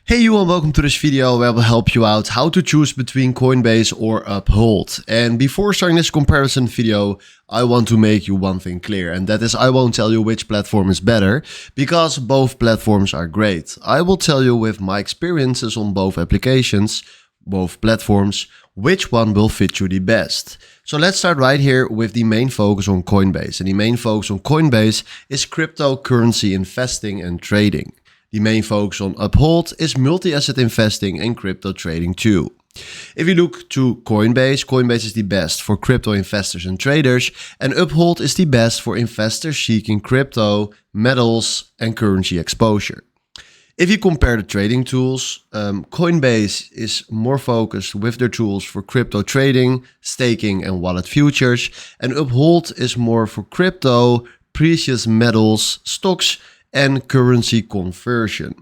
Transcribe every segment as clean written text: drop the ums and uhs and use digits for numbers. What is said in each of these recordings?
Hey you and welcome to this video where I will help you out how to choose between Coinbase or Uphold. And before starting this comparison video, I want to make you one thing clear, and that is I won't tell you which platform is better because both platforms are great. I will tell you with my experiences on both applications, both platforms, which one will fit you the best. So let's start right here with the main focus on Coinbase. And the main focus on Coinbase is cryptocurrency investing and trading. The main focus on Uphold is multi-asset investing and crypto trading too. If you look to Coinbase, Coinbase is the best for crypto investors and traders, and Uphold is the best for investors seeking crypto, metals, and currency exposure. If you compare the trading tools, Coinbase is more focused with their tools for crypto trading, staking, and wallet futures, and Uphold is more for crypto, precious metals, stocks, and currency conversion.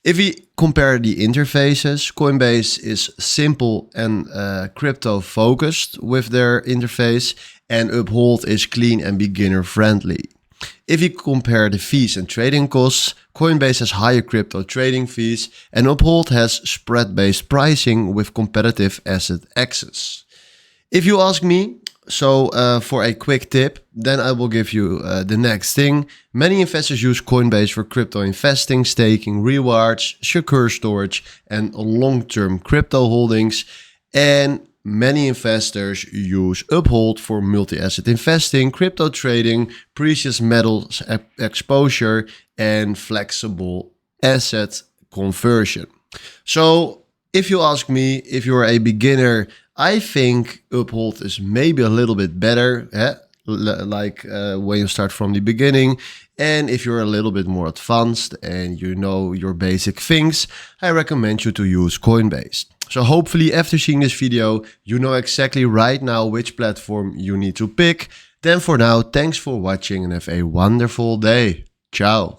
If we compare the interfaces, Coinbase is simple and crypto focused with their interface, and Uphold is clean and beginner friendly. If you compare the fees and trading costs, Coinbase has higher crypto trading fees and Uphold has spread-based pricing with competitive asset access. If you ask me, for a quick tip, then I will give you the next thing. Many investors use Coinbase for crypto investing, staking, rewards, secure storage, and long-term crypto holdings. And many investors use Uphold for multi-asset investing, crypto trading, precious metals exposure, and flexible asset conversion. So if you ask me, if you're a beginner, I think Uphold is maybe a little bit better, when you start from the beginning. And if you're a little bit more advanced and you know your basic things, I recommend you to use Coinbase. So hopefully after seeing this video, you know exactly right now which platform you need to pick. Then for now, thanks for watching and have a wonderful day. Ciao.